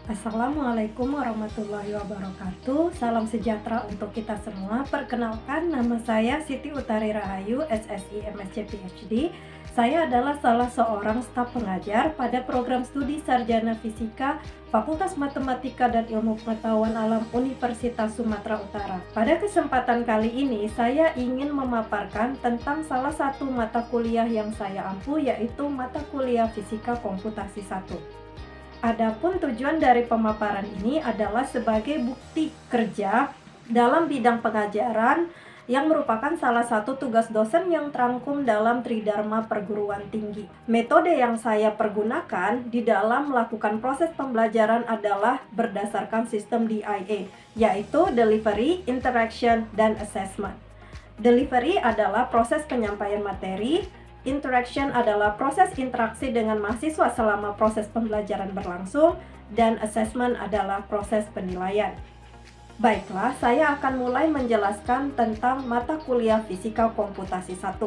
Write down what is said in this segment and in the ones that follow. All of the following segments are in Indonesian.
Assalamualaikum warahmatullahi wabarakatuh. Salam sejahtera untuk kita semua. Perkenalkan, nama saya Siti Utari Rahayu, SSI MSc PhD. Saya adalah salah seorang staf pengajar pada program studi Sarjana Fisika Fakultas Matematika dan Ilmu Pengetahuan Alam Universitas Sumatera Utara. Pada kesempatan kali ini, saya ingin memaparkan tentang salah satu mata kuliah yang saya ampu, yaitu mata kuliah Fisika Komputasi 1. Adapun tujuan dari pemaparan ini adalah sebagai bukti kerja dalam bidang pengajaran yang merupakan salah satu tugas dosen yang terangkum dalam Tridharma Perguruan Tinggi. Metode yang saya pergunakan di dalam melakukan proses pembelajaran adalah berdasarkan sistem DIA, yaitu Delivery, Interaction, dan Assessment. Delivery adalah proses penyampaian materi. Interaction adalah proses interaksi dengan mahasiswa selama proses pembelajaran berlangsung, dan assessment adalah proses penilaian. Baiklah, saya akan mulai menjelaskan tentang mata kuliah Fisika Komputasi 1.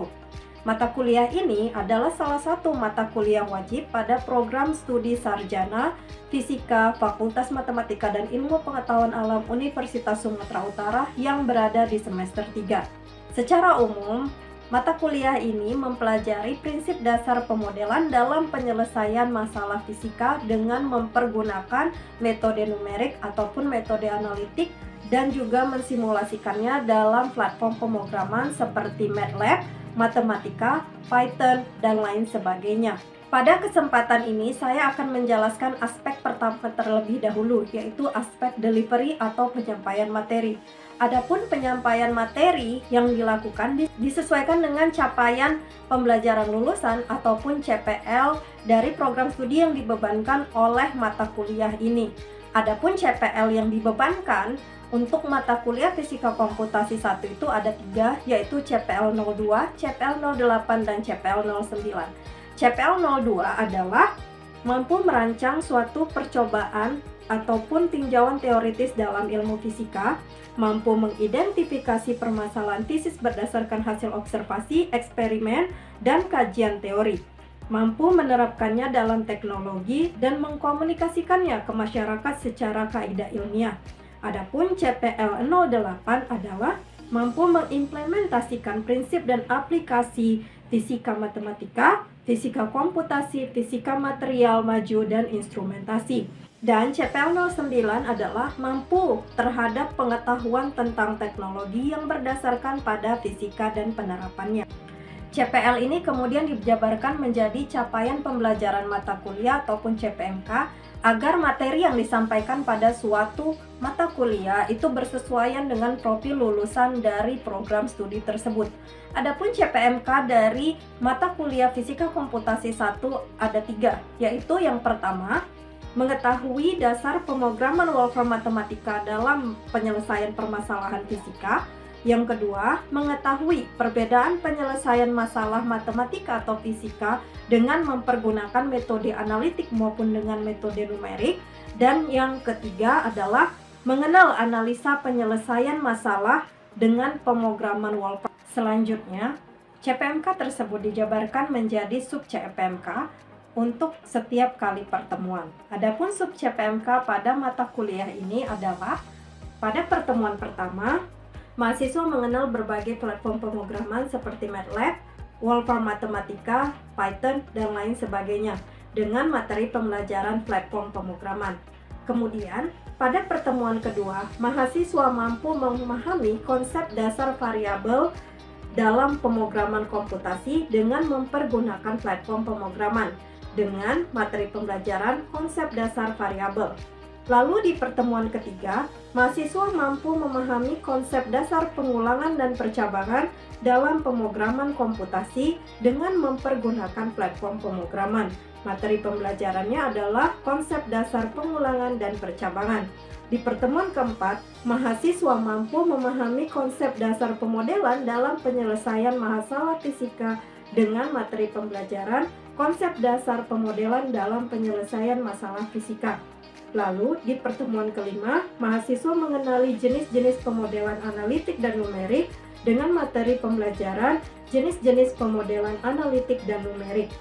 Mata kuliah ini adalah salah satu mata kuliah wajib pada program studi Sarjana Fisika Fakultas Matematika dan Ilmu Pengetahuan Alam Universitas Sumatera Utara yang berada di semester 3. Secara umum, mata kuliah ini mempelajari prinsip dasar pemodelan dalam penyelesaian masalah fisika dengan mempergunakan metode numerik ataupun metode analitik dan juga mensimulasikannya dalam platform pemrograman seperti MATLAB, Matematika, Python, dan lain sebagainya. Pada kesempatan ini saya akan menjelaskan aspek pertama terlebih dahulu, yaitu aspek delivery atau penyampaian materi. Adapun penyampaian materi yang dilakukan disesuaikan dengan capaian pembelajaran lulusan ataupun CPL dari program studi yang dibebankan oleh mata kuliah ini. Adapun CPL yang dibebankan untuk mata kuliah Fisika Komputasi 1 itu ada 3, yaitu CPL 02, CPL 08, dan CPL 09. CPL 02 adalah mampu merancang suatu percobaan ataupun tinjauan teoritis dalam ilmu fisika, mampu mengidentifikasi permasalahan fisis berdasarkan hasil observasi, eksperimen, dan kajian teori, mampu menerapkannya dalam teknologi dan mengkomunikasikannya ke masyarakat secara kaidah ilmiah. Adapun CPL 08 adalah mampu mengimplementasikan prinsip dan aplikasi fisika matematika, fisika komputasi, fisika material maju, dan instrumentasi. Dan CPL 09 adalah mampu terhadap pengetahuan tentang teknologi yang berdasarkan pada fisika dan penerapannya. CPL ini kemudian dijabarkan menjadi capaian pembelajaran mata kuliah ataupun CPMK agar materi yang disampaikan pada suatu mata kuliah itu bersesuaian dengan profil lulusan dari program studi tersebut. Adapun CPMK dari mata kuliah Fisika Komputasi 1 ada 3, yaitu yang pertama, mengetahui dasar pemrograman Wolfram Matematika dalam penyelesaian permasalahan fisika. Yang kedua, mengetahui perbedaan penyelesaian masalah matematika atau fisika dengan mempergunakan metode analitik maupun dengan metode numerik. Dan yang ketiga adalah mengenal analisa penyelesaian masalah dengan pemrograman Wolfram. Selanjutnya, CPMK tersebut dijabarkan menjadi sub CPMK untuk setiap kali pertemuan. Adapun sub CPMK pada mata kuliah ini adalah pada pertemuan pertama, mahasiswa mengenal berbagai platform pemrograman seperti MATLAB, Wolfram Matematika, Python, dan lain sebagainya dengan materi pembelajaran platform pemrograman. Kemudian, pada pertemuan kedua, mahasiswa mampu memahami konsep dasar variabel dalam pemrograman komputasi dengan mempergunakan platform pemrograman dengan materi pembelajaran konsep dasar variabel. Lalu di pertemuan ketiga, mahasiswa mampu memahami konsep dasar pengulangan dan percabangan dalam pemrograman komputasi dengan mempergunakan platform pemrograman. Materi pembelajarannya adalah konsep dasar pengulangan dan percabangan. Di pertemuan keempat, mahasiswa mampu memahami konsep dasar pemodelan dalam penyelesaian masalah fisika dengan materi pembelajaran konsep dasar pemodelan dalam penyelesaian masalah fisika. Lalu, di pertemuan kelima, mahasiswa mengenali jenis-jenis pemodelan analitik dan numerik dengan materi pembelajaran jenis-jenis pemodelan analitik dan numerik.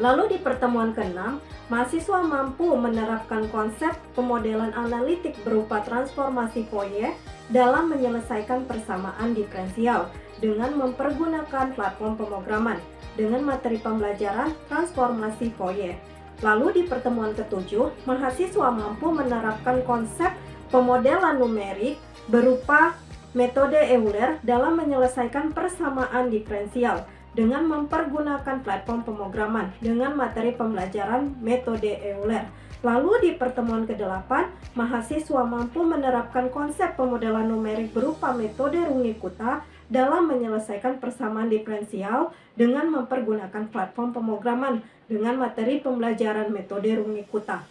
Lalu di pertemuan ke-6, mahasiswa mampu menerapkan konsep pemodelan analitik berupa transformasi Fourier dalam menyelesaikan persamaan diferensial dengan mempergunakan platform pemrograman dengan materi pembelajaran transformasi Fourier. Lalu di pertemuan ke-7, mahasiswa mampu menerapkan konsep pemodelan numerik berupa metode Euler dalam menyelesaikan persamaan diferensial dengan mempergunakan platform pemrograman dengan materi pembelajaran metode Euler. Lalu di pertemuan ke-8, mahasiswa mampu menerapkan konsep pemodelan numerik berupa metode Runge-Kutta dalam menyelesaikan persamaan diferensial dengan mempergunakan platform pemrograman dengan materi pembelajaran metode Runge-Kutta.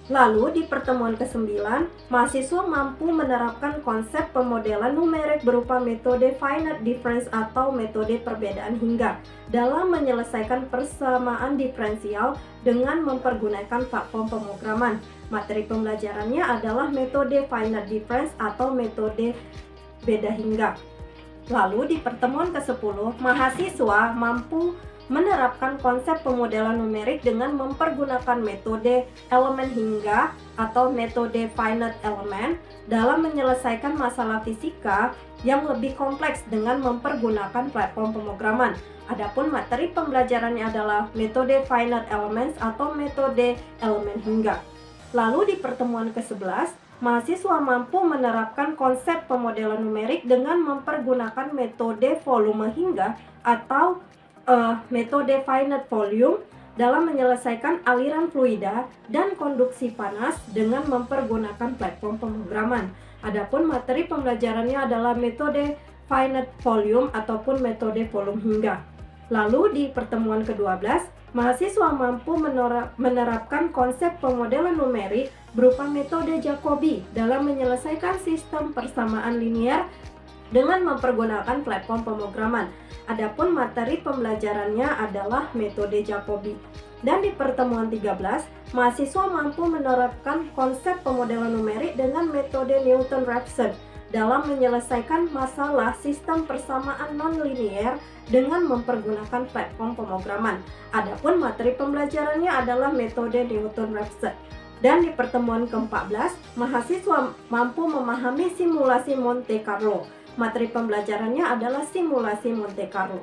Lalu di pertemuan ke-9, mahasiswa mampu menerapkan konsep pemodelan numerik berupa metode finite difference atau metode perbedaan hingga dalam menyelesaikan persamaan diferensial dengan mempergunakan platform pemrograman. Materi pembelajarannya adalah metode finite difference atau metode beda hingga. Lalu di pertemuan ke-10, mahasiswa mampu menerapkan konsep pemodelan numerik dengan mempergunakan metode elemen hingga atau metode finite element dalam menyelesaikan masalah fisika yang lebih kompleks dengan mempergunakan platform pemrograman. Adapun materi pembelajarannya adalah metode finite elements atau metode elemen hingga. Lalu di pertemuan ke-11, mahasiswa mampu menerapkan konsep pemodelan numerik dengan mempergunakan metode volume hingga atau metode finite volume dalam menyelesaikan aliran fluida dan konduksi panas dengan mempergunakan platform pemrograman. Adapun materi pembelajarannya adalah metode finite volume ataupun metode volume hingga. Lalu di pertemuan ke-12, mahasiswa mampu menerapkan konsep pemodelan numerik berupa metode Jacobi dalam menyelesaikan sistem persamaan linear dengan mempergunakan platform pemrograman. Adapun materi pembelajarannya adalah metode Jacobi. Dan di pertemuan 13, mahasiswa mampu menerapkan konsep pemodelan numerik dengan metode Newton-Raphson dalam menyelesaikan masalah sistem persamaan non-linear dengan mempergunakan platform pemrograman. Adapun materi pembelajarannya adalah metode Newton-Raphson. Dan di pertemuan ke-14, mahasiswa mampu memahami simulasi Monte Carlo. Materi pembelajarannya adalah simulasi Monte Carlo.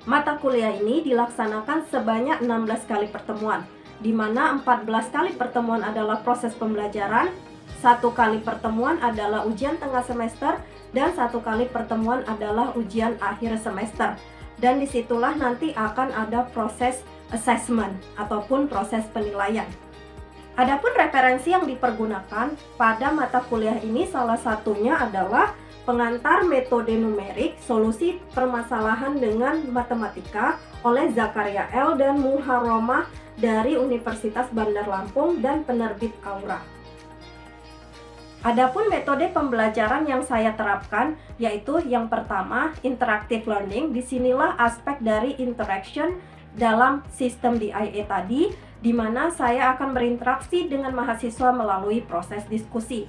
Mata kuliah ini dilaksanakan sebanyak 16 kali pertemuan, di mana 14 kali pertemuan adalah proses pembelajaran, 1 kali pertemuan adalah ujian tengah semester, dan 1 kali pertemuan adalah ujian akhir semester. Dan disitulah nanti akan ada proses assessment ataupun proses penilaian. Adapun referensi yang dipergunakan pada mata kuliah ini salah satunya adalah Pengantar Metode Numerik, Solusi Permasalahan dengan Matematika oleh Zakaria L. dan Muharromah dari Universitas Bandar Lampung dan penerbit Aura. Adapun metode pembelajaran yang saya terapkan yaitu yang pertama, interactive learning. Disinilah aspek dari interaction dalam sistem DIA tadi, di mana saya akan berinteraksi dengan mahasiswa melalui proses diskusi.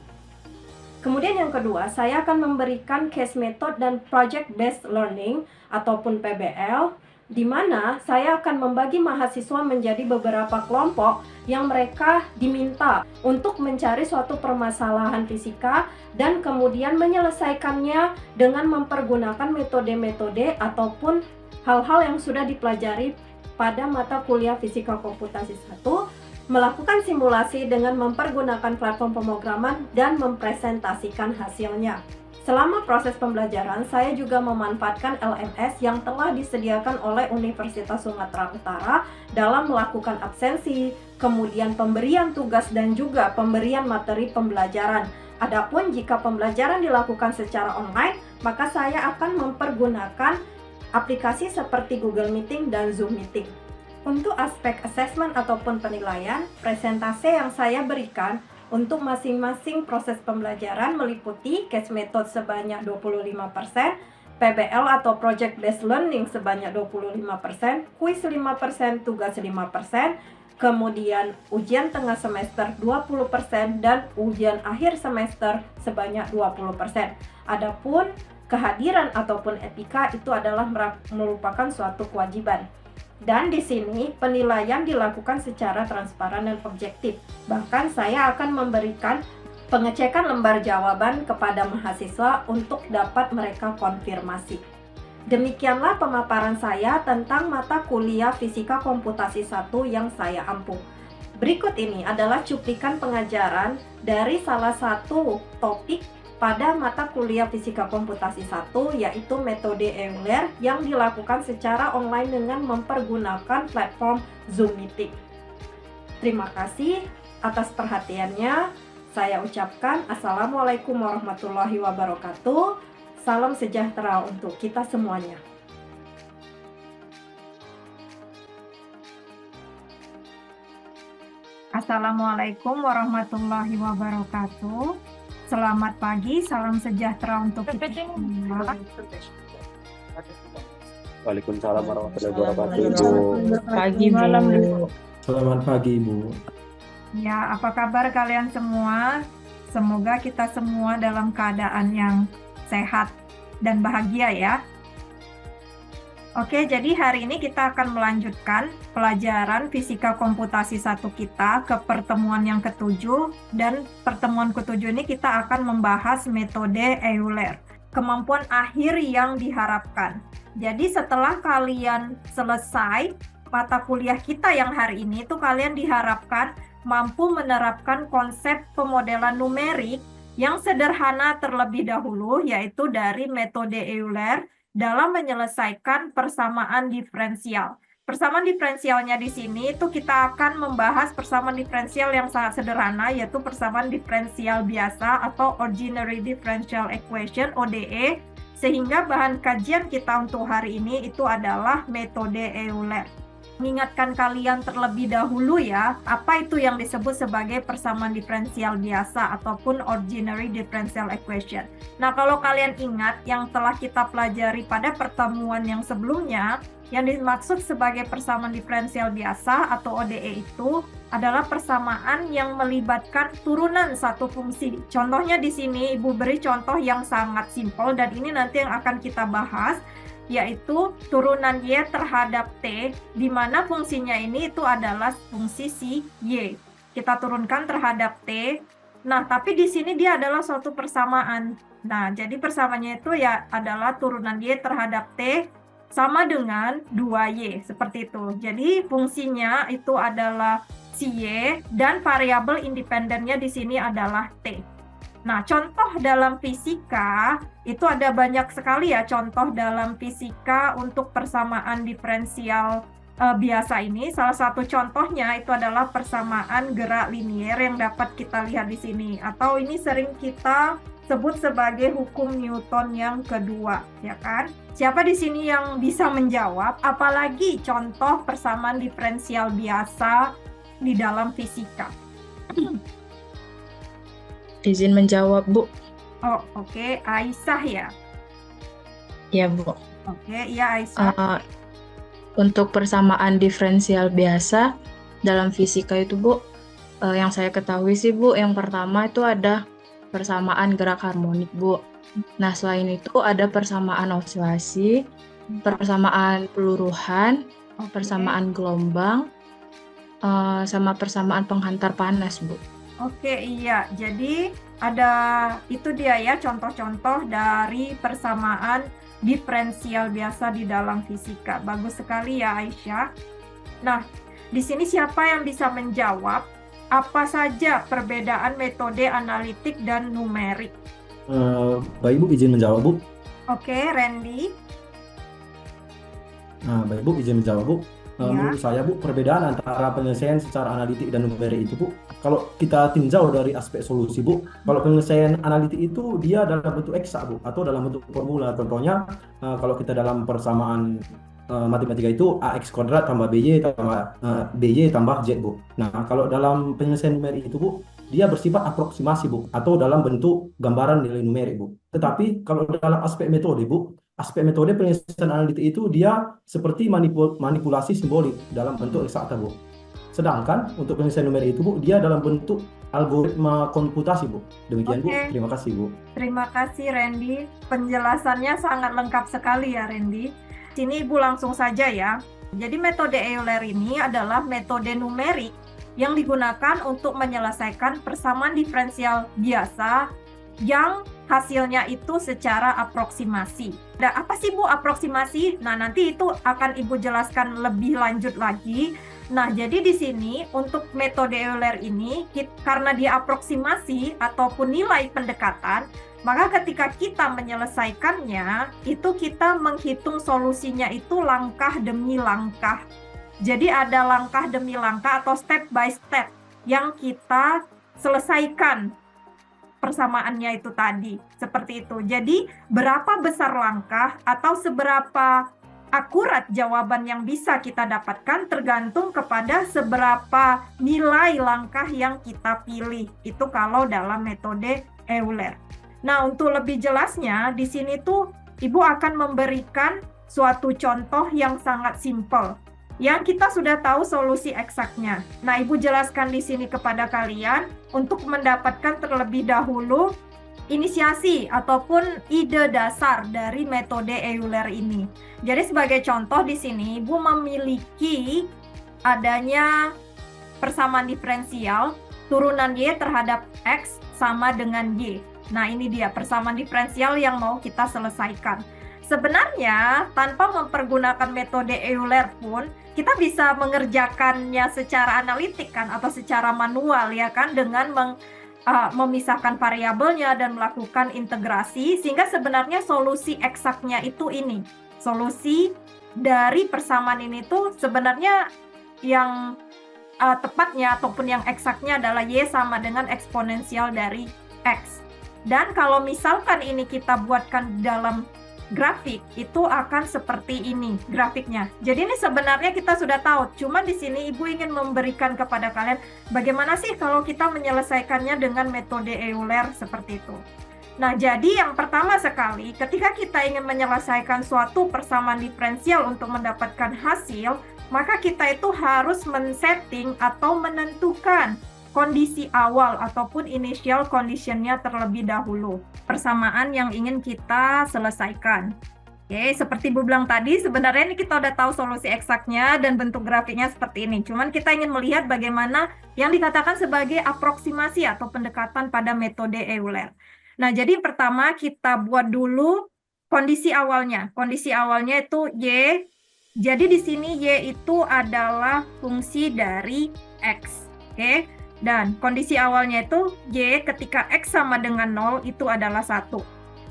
Kemudian yang kedua, saya akan memberikan case method dan project based learning ataupun PBL, di mana saya akan membagi mahasiswa menjadi beberapa kelompok yang mereka diminta untuk mencari suatu permasalahan fisika dan kemudian menyelesaikannya dengan mempergunakan metode-metode ataupun hal-hal yang sudah dipelajari pada mata kuliah Fisika Komputasi 1, melakukan simulasi dengan mempergunakan platform pemrograman dan mempresentasikan hasilnya. Selama proses pembelajaran, saya juga memanfaatkan LMS yang telah disediakan oleh Universitas Sumatera Utara dalam melakukan absensi, kemudian pemberian tugas dan juga pemberian materi pembelajaran. Adapun jika pembelajaran dilakukan secara online, maka saya akan mempergunakan aplikasi seperti Google Meeting dan Zoom Meeting. Untuk aspek assessment ataupun penilaian, presentase yang saya berikan untuk masing-masing proses pembelajaran meliputi case method sebanyak 25%, PBL atau project based learning sebanyak 25%, kuis 5%, tugas 5%, kemudian ujian tengah semester 20% dan ujian akhir semester sebanyak 20%. Adapun kehadiran ataupun etika itu adalah merupakan suatu kewajiban. Dan di sini penilaian dilakukan secara transparan dan objektif. Bahkan saya akan memberikan pengecekan lembar jawaban kepada mahasiswa untuk dapat mereka konfirmasi. Demikianlah pemaparan saya tentang mata kuliah Fisika Komputasi 1 yang saya ampu. Berikut ini adalah cuplikan pengajaran dari salah satu topik pada mata kuliah Fisika Komputasi 1, yaitu metode Euler yang dilakukan secara online dengan mempergunakan platform Zoom Meeting. Terima kasih atas perhatiannya. Saya ucapkan Assalamualaikum warahmatullahi wabarakatuh. Salam sejahtera untuk kita semuanya. Assalamualaikum warahmatullahi wabarakatuh. Selamat pagi, salam sejahtera untuk kita semua. Waalaikumsalam warahmatullahi wabarakatuh. Pagi, Bu. Selamat pagi, Bu. Ya, apa kabar kalian semua? Semoga kita semua dalam keadaan yang sehat dan bahagia ya. Oke, jadi hari ini kita akan melanjutkan pelajaran Fisika Komputasi 1 kita ke pertemuan yang ke-7, dan pertemuan ke-7 ini kita akan membahas metode Euler, kemampuan akhir yang diharapkan. Jadi setelah kalian selesai mata kuliah kita yang hari ini, itu kalian diharapkan mampu menerapkan konsep pemodelan numerik yang sederhana terlebih dahulu, yaitu dari metode Euler dalam menyelesaikan persamaan diferensial. Persamaan diferensialnya di sini itu kita akan membahas persamaan diferensial yang sangat sederhana, yaitu persamaan diferensial biasa atau Ordinary Differential Equation (ODE), sehingga bahan kajian kita untuk hari ini itu adalah metode Euler. Mengingatkan kalian terlebih dahulu ya, apa itu yang disebut sebagai persamaan diferensial biasa ataupun Ordinary Differential Equation. Nah, kalau kalian ingat yang telah kita pelajari pada pertemuan yang sebelumnya, yang dimaksud sebagai persamaan diferensial biasa atau ODE itu adalah persamaan yang melibatkan turunan satu fungsi. Contohnya di sini Ibu beri contoh yang sangat simpel, dan ini nanti yang akan kita bahas, yaitu turunan Y terhadap T, di mana fungsinya ini itu adalah fungsi si Y. Kita turunkan terhadap T. Nah, tapi di sini dia adalah suatu persamaan. Nah, jadi persamaannya itu ya adalah turunan Y terhadap T sama dengan 2Y, seperti itu. Jadi fungsinya itu adalah si Y, dan variabel independennya di sini adalah T. Nah, contoh dalam fisika itu ada banyak sekali ya contoh dalam fisika untuk persamaan diferensial biasa ini. Salah satu contohnya itu adalah persamaan gerak linier yang dapat kita lihat di sini, atau ini sering kita sebut sebagai hukum Newton yang kedua, ya kan? Siapa di sini yang bisa menjawab apalagi contoh persamaan diferensial biasa di dalam fisika? Izin menjawab, Bu. Oh, oke. Aisyah ya? Ya, Bu. Oke, iya Aisyah. Untuk persamaan diferensial biasa dalam fisika itu, Bu, yang saya ketahui sih, Bu, yang pertama itu ada persamaan gerak harmonik, Bu. Nah, selain itu ada persamaan osilasi, persamaan peluruhan, persamaan gelombang, sama persamaan penghantar panas, Bu. Oke, iya. Jadi ada itu dia ya contoh-contoh dari persamaan diferensial biasa di dalam fisika. Bagus sekali ya Aisyah. Nah, di sini siapa yang bisa menjawab apa saja perbedaan metode analitik dan numerik? Baik, Bu, izin menjawab, Bu. Oke, Randy. Baik, Bu, izin menjawab, Bu. Ya. Menurut saya, Bu, perbedaan antara penyelesaian secara analitik dan numerik itu, Bu, kalau kita tinjau dari aspek solusi, Bu, kalau penyelesaian analitik itu dia dalam bentuk eksak, Bu, atau dalam bentuk formula. Contohnya, kalau kita dalam persamaan matematika itu AX kuadrat tambah BY tambah BY tambah Z, Bu. Nah, kalau dalam penyelesaian numerik itu, Bu, dia bersifat aproksimasi, Bu, atau dalam bentuk gambaran nilai numerik, Bu. Tetapi kalau dalam aspek metode, Bu, aspek metode penyelesaian analitik itu dia seperti manipulasi simbolik dalam bentuk eksakta, Bu. Sedangkan untuk penyelesaian numerik itu, Bu, dia dalam bentuk algoritma komputasi, Bu. Demikian, Bu. Terima kasih, Bu. Terima kasih, Randy. Penjelasannya sangat lengkap sekali ya, Randy. Sini Ibu langsung saja ya. Jadi metode Euler ini adalah metode numerik yang digunakan untuk menyelesaikan persamaan diferensial biasa yang hasilnya itu secara aproksimasi. Nah, apa sih Bu aproksimasi? Nah, nanti itu akan Ibu jelaskan lebih lanjut lagi. Nah, jadi di sini untuk metode Euler ini, karena dia aproksimasi ataupun nilai pendekatan, maka ketika kita menyelesaikannya, itu kita menghitung solusinya itu langkah demi langkah. Jadi ada langkah demi langkah atau step by step yang kita selesaikan persamaannya itu tadi. Seperti itu. Jadi berapa besar langkah atau seberapa akurat jawaban yang bisa kita dapatkan tergantung kepada seberapa nilai langkah yang kita pilih. Itu kalau dalam metode Euler. Nah, untuk lebih jelasnya, di sini tuh Ibu akan memberikan suatu contoh yang sangat simpel, yang kita sudah tahu solusi eksaknya. Nah, Ibu jelaskan di sini kepada kalian untuk mendapatkan terlebih dahulu inisiasi ataupun ide dasar dari metode Euler ini. Jadi sebagai contoh di sini, Ibu memiliki adanya persamaan diferensial turunan Y terhadap X sama dengan Y. Nah, ini dia persamaan diferensial yang mau kita selesaikan. Sebenarnya, tanpa mempergunakan metode Euler pun, kita bisa mengerjakannya secara analitik kan, atau secara manual ya kan, dengan memisahkan variabelnya dan melakukan integrasi, sehingga sebenarnya solusi eksaknya itu ini. Solusi dari persamaan ini tuh sebenarnya yang tepatnya ataupun yang eksaknya adalah Y sama dengan eksponensial dari X. Dan kalau misalkan ini kita buatkan dalam grafik, itu akan seperti ini grafiknya. Jadi ini sebenarnya kita sudah tahu, cuman di sini Ibu ingin memberikan kepada kalian bagaimana sih kalau kita menyelesaikannya dengan metode Euler seperti itu. Nah, jadi yang pertama sekali, ketika kita ingin menyelesaikan suatu persamaan diferensial untuk mendapatkan hasil, maka kita itu harus men-setting atau menentukan kondisi awal ataupun initial condition-nya terlebih dahulu. Persamaan yang ingin kita selesaikan. Oke, seperti Ibu bilang tadi, sebenarnya ini kita udah tahu solusi eksaknya dan bentuk grafiknya seperti ini. Cuman kita ingin melihat bagaimana yang dikatakan sebagai aproksimasi atau pendekatan pada metode Euler. Nah, jadi pertama kita buat dulu kondisi awalnya. Kondisi awalnya itu Y. Jadi di sini Y itu adalah fungsi dari X. Oke. Dan kondisi awalnya itu Y ketika X sama dengan 0 itu adalah 1.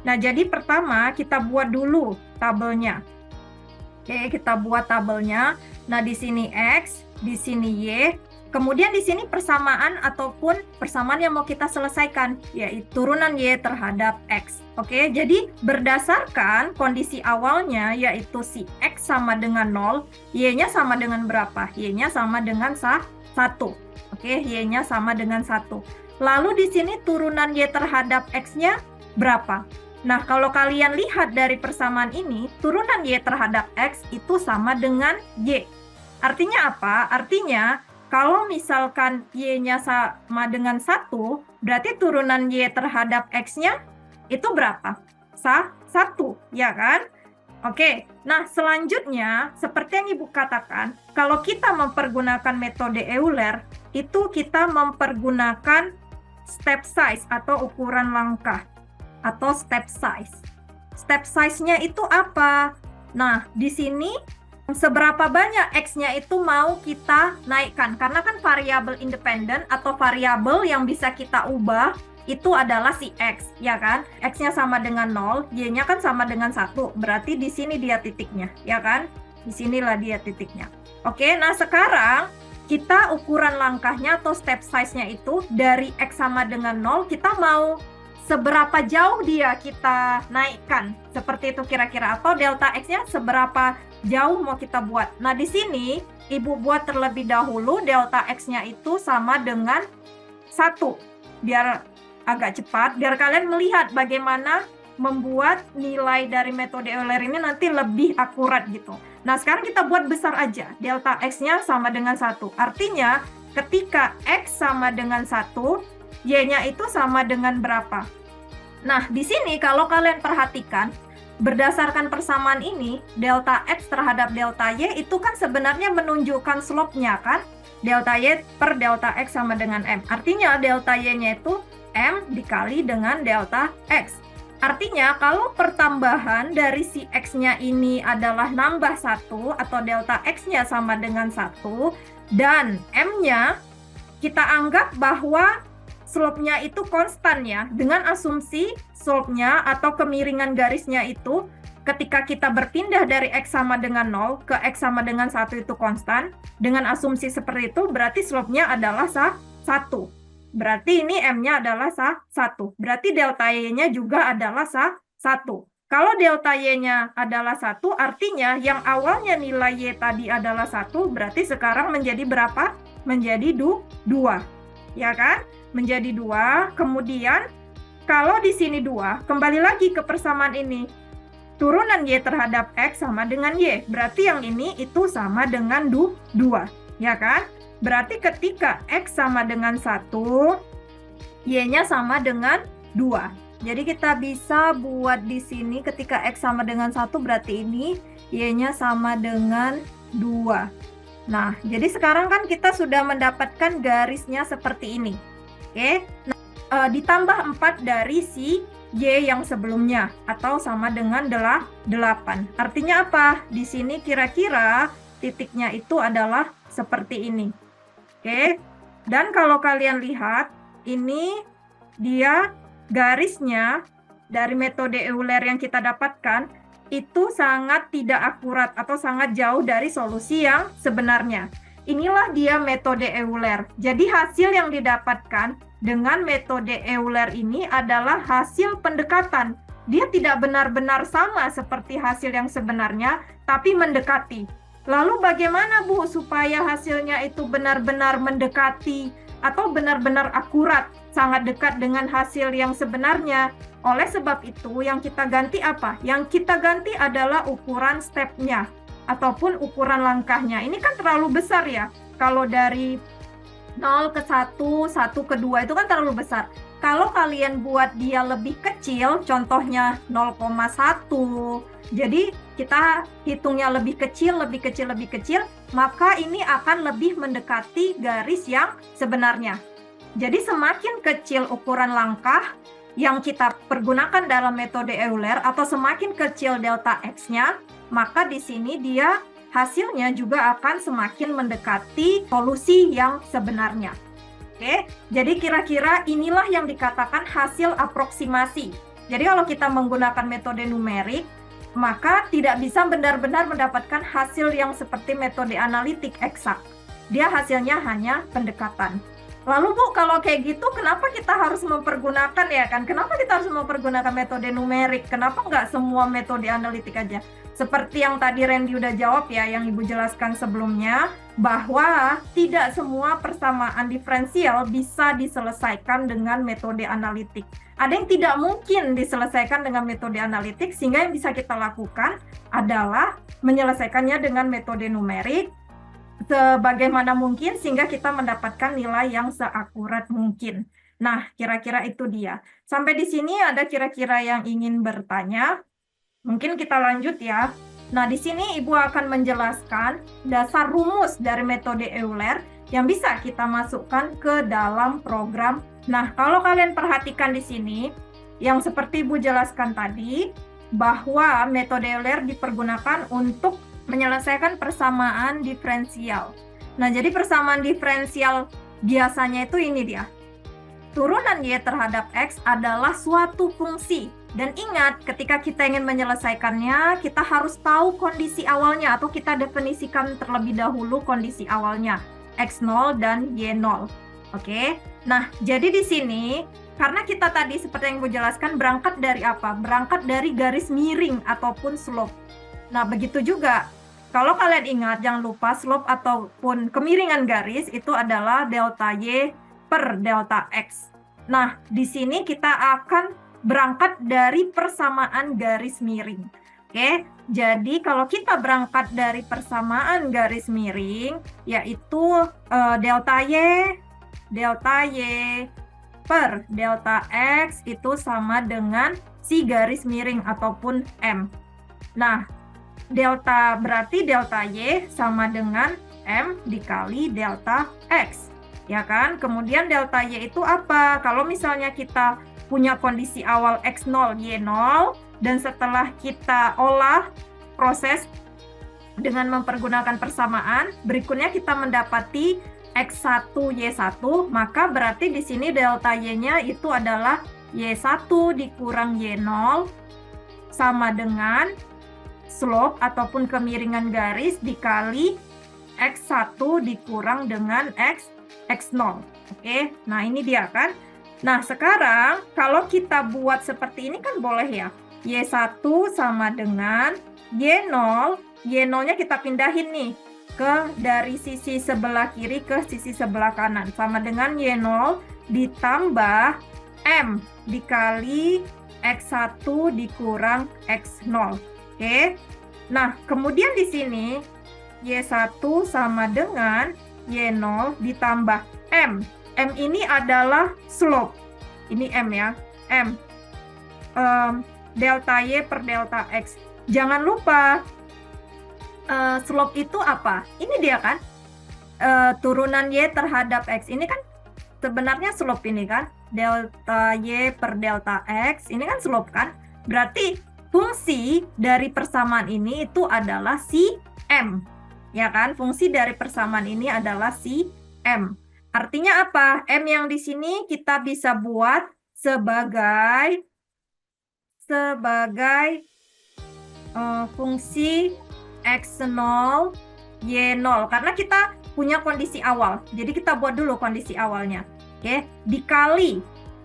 Nah, jadi pertama kita buat dulu tabelnya. Oke, kita buat tabelnya. Nah, di sini X, di sini Y. Kemudian di sini persamaan ataupun persamaan yang mau kita selesaikan, yaitu turunan Y terhadap X. Oke, jadi berdasarkan kondisi awalnya, yaitu si X sama dengan 0, Y-nya sama dengan berapa? Y-nya sama dengan 1. Oke, Y-nya sama dengan 1. Lalu di sini turunan Y terhadap X-nya berapa? Nah, kalau kalian lihat dari persamaan ini, turunan Y terhadap X itu sama dengan Y. Artinya apa? Artinya, kalau misalkan Y-nya sama dengan 1, berarti turunan Y terhadap X-nya itu berapa? 1, ya kan? Oke, nah selanjutnya, seperti yang Ibu katakan, kalau kita mempergunakan metode Euler, itu kita mempergunakan step size atau ukuran langkah, atau step size. Step size-nya itu apa? Nah, di sini seberapa banyak X-nya itu mau kita naikkan, karena kan variabel independen atau variabel yang bisa kita ubah, itu adalah si X, ya kan? X-nya sama dengan 0, Y-nya kan sama dengan 1, berarti di sini dia titiknya, ya kan? Di sinilah dia titiknya. Oke, nah sekarang kita ukuran langkahnya atau step size-nya itu dari X sama dengan 0, kita mau seberapa jauh dia kita naikkan, seperti itu kira-kira, atau delta X-nya seberapa jauh mau kita buat. Nah, di sini Ibu buat terlebih dahulu delta X-nya itu sama dengan 1, biar agak cepat, biar kalian melihat bagaimana membuat nilai dari metode Euler ini nanti lebih akurat gitu. Nah, sekarang kita buat besar aja. Delta X-nya sama dengan 1. Artinya, ketika X sama dengan 1, Y-nya itu sama dengan berapa? Nah, di sini kalau kalian perhatikan, berdasarkan persamaan ini, delta X terhadap delta Y itu kan sebenarnya menunjukkan slope-nya kan? Delta Y per delta X sama dengan M. Artinya delta Y-nya itu M dikali dengan delta X. Artinya kalau pertambahan dari si X-nya ini adalah nambah 1 atau delta X-nya sama dengan 1 dan M-nya kita anggap bahwa slope-nya itu konstan ya, dengan asumsi slope-nya atau kemiringan garisnya itu ketika kita berpindah dari X sama dengan 0 ke X sama dengan 1 itu konstan, dengan asumsi seperti itu berarti slope-nya adalah 1. Berarti ini M-nya adalah 1. Berarti delta Y-nya juga adalah 1. Kalau delta Y-nya adalah 1, artinya yang awalnya nilai Y tadi adalah 1, berarti sekarang menjadi berapa? Menjadi 2. Ya kan? Menjadi 2. Kemudian kalau di sini 2, kembali lagi ke persamaan ini. Turunan Y terhadap X sama dengan Y. Berarti yang ini itu sama dengan 2. Ya kan? Berarti ketika X sama dengan 1, Y-nya sama dengan 2. Jadi kita bisa buat di sini ketika X sama dengan 1, berarti ini Y-nya sama dengan 2. Nah, jadi sekarang kan kita sudah mendapatkan garisnya seperti ini. Oke. Nah, ditambah 4 dari si Y yang sebelumnya atau sama dengan 8. Artinya apa? Di sini kira-kira titiknya itu adalah seperti ini. Oke. Dan kalau kalian lihat, ini dia garisnya dari metode Euler yang kita dapatkan itu sangat tidak akurat atau sangat jauh dari solusi yang sebenarnya. Inilah dia metode Euler. Jadi hasil yang didapatkan dengan metode Euler ini adalah hasil pendekatan. Dia tidak benar-benar sama seperti hasil yang sebenarnya, tapi mendekati. Lalu bagaimana Bu supaya hasilnya itu benar-benar mendekati atau benar-benar akurat, sangat dekat dengan hasil yang sebenarnya? Oleh sebab itu, yang kita ganti apa? Yang kita ganti adalah ukuran step-nya ataupun ukuran langkahnya. Ini kan terlalu besar ya. Kalau dari 0 ke 1, 1 ke 2 itu kan terlalu besar. Kalau kalian buat dia lebih kecil, contohnya 0,1, jadi kita hitungnya lebih kecil, maka ini akan lebih mendekati garis yang sebenarnya. Jadi semakin kecil ukuran langkah yang kita pergunakan dalam metode Euler atau semakin kecil delta X-nya, maka di sini dia hasilnya juga akan semakin mendekati solusi yang sebenarnya. Oke, jadi kira-kira inilah yang dikatakan hasil aproksimasi. Jadi kalau kita menggunakan metode numerik, maka tidak bisa benar-benar mendapatkan hasil yang seperti metode analitik eksak. Dia hasilnya hanya pendekatan. Lalu Bu, kalau kayak gitu kenapa kita harus mempergunakan ya kan? Kenapa kita harus mempergunakan metode numerik? Kenapa nggak semua metode analitik aja? Seperti yang tadi Randy udah jawab ya, yang Ibu jelaskan sebelumnya, bahwa tidak semua persamaan diferensial bisa diselesaikan dengan metode analitik. Ada yang tidak mungkin diselesaikan dengan metode analitik, sehingga yang bisa kita lakukan adalah menyelesaikannya dengan metode numerik, sebagaimana mungkin sehingga kita mendapatkan nilai yang seakurat mungkin. Nah, kira-kira itu dia. Sampai di sini ada kira-kira yang ingin bertanya? Mungkin kita lanjut ya. Nah, di sini Ibu akan menjelaskan dasar rumus dari metode Euler yang bisa kita masukkan ke dalam program. Nah, kalau kalian perhatikan di sini, yang seperti Ibu jelaskan tadi, bahwa metode Euler dipergunakan untuk menyelesaikan persamaan diferensial. Nah, jadi persamaan diferensial biasanya itu ini dia. Turunan Y terhadap X adalah suatu fungsi. Dan ingat, ketika kita ingin menyelesaikannya, kita harus tahu kondisi awalnya, atau kita definisikan terlebih dahulu kondisi awalnya, X0 dan Y0. Oke? Nah, jadi di sini, karena kita tadi seperti yang Ibu jelaskan, berangkat dari apa? Berangkat dari garis miring ataupun slope. Nah, begitu juga. Kalau kalian ingat, jangan lupa slope ataupun kemiringan garis itu adalah delta Y per delta X. Nah, di sini kita akan berangkat dari persamaan garis miring. Oke, jadi kalau kita berangkat dari persamaan garis miring, yaitu delta Y per delta X itu sama dengan si garis miring ataupun M. Nah, berarti delta Y sama dengan M dikali delta X. Ya kan? Kemudian delta Y itu apa? Kalau misalnya kita punya kondisi awal X0, Y0, dan setelah kita olah proses dengan mempergunakan persamaan, berikutnya kita mendapati X1, Y1, maka berarti di sini delta Y-nya itu adalah Y1 dikurang Y0 sama dengan slope ataupun kemiringan garis dikali X1 dikurang dengan X0. Oke, nah ini dia kan. Nah, sekarang kalau kita buat seperti ini kan boleh ya. Y1 sama dengan Y0. Y0-nya kita pindahin nih dari sisi sebelah kiri ke sisi sebelah kanan. Sama dengan Y0 ditambah M dikali X1 dikurang X0. Oke. Nah, kemudian di sini Y1 sama dengan Y0 ditambah M. M ini adalah slope. Ini M ya. M. Delta Y per delta X. Jangan lupa, slope itu apa? Ini dia kan. Turunan Y terhadap X. Ini kan sebenarnya slope ini kan. Delta Y per delta X. Ini kan slope kan. Berarti fungsi dari persamaan ini itu adalah si M. Ya kan? Fungsi dari persamaan ini adalah si M. Artinya apa? M yang di sini kita bisa buat sebagai fungsi X0, Y0. Karena kita punya kondisi awal. Jadi kita buat dulu kondisi awalnya. Oke, dikali.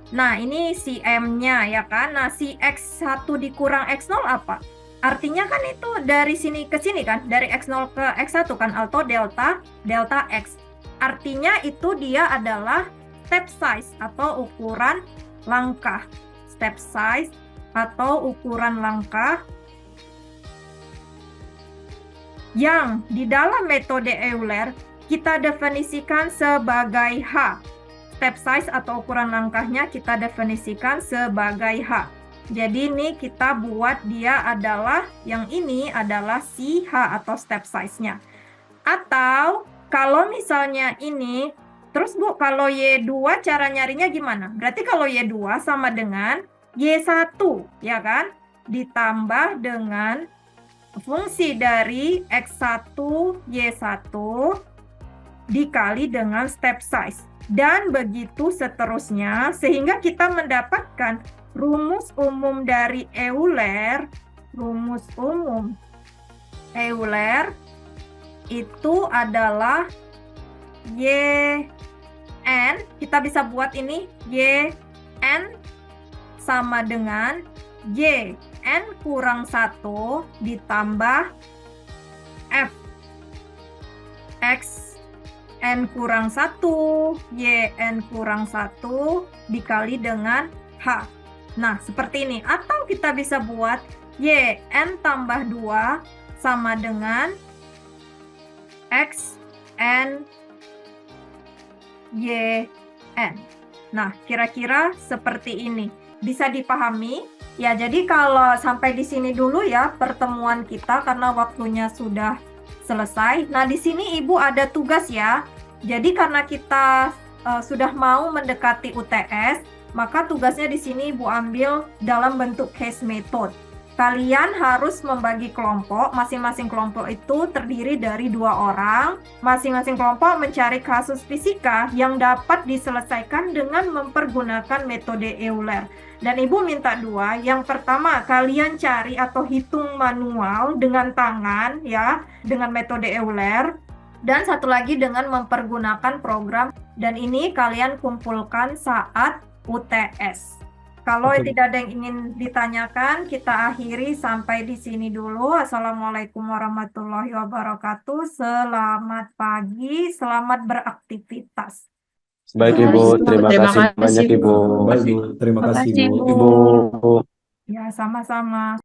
Nah, ini si M-nya ya kan. Nah, si X1 dikurang X0 apa? Artinya kan itu dari sini ke sini kan. Dari X0 ke X1 kan. Atau delta X. Artinya itu dia adalah step size atau ukuran langkah. Step size atau ukuran langkah yang di dalam metode Euler kita definisikan sebagai H. Step size atau ukuran langkahnya kita definisikan sebagai H. Jadi ini kita buat dia adalah, yang ini adalah si H atau step size-nya. Atau kalau misalnya ini, terus Bu, kalau Y2 cara nyarinya gimana? Berarti kalau Y2 sama dengan Y1, ya kan? Ditambah dengan fungsi dari X1, Y1 dikali dengan step size. Dan begitu seterusnya, sehingga kita mendapatkan rumus umum dari Euler. Rumus umum Euler itu adalah YN, kita bisa buat ini YN sama dengan YN kurang 1 ditambah F X N kurang 1 YN kurang 1 dikali dengan H. Nah, seperti ini. Atau kita bisa buat YN tambah 2 sama dengan X N Y N. Nah, kira-kira seperti ini. Bisa dipahami? Ya, jadi kalau sampai di sini dulu ya pertemuan kita karena waktunya sudah selesai. Nah, di sini Ibu ada tugas ya. Jadi karena kita sudah mau mendekati UTS, maka tugasnya di sini Ibu ambil dalam bentuk case method. Kalian harus membagi kelompok, masing-masing kelompok itu terdiri dari 2 orang. Masing-masing kelompok mencari kasus fisika yang dapat diselesaikan dengan mempergunakan metode Euler. Dan Ibu minta 2, yang pertama kalian cari atau hitung manual dengan tangan ya, dengan metode Euler. Dan satu lagi dengan mempergunakan program, dan ini kalian kumpulkan saat UTS. Kalau tidak ada yang ingin ditanyakan, kita akhiri sampai di sini dulu. Assalamualaikum warahmatullahi wabarakatuh. Selamat pagi, selamat beraktivitas. Baik Ibu, terima kasih banyak Ibu. Baik, Bu. Terima kasih, Bu. Ibu. Ya, sama-sama.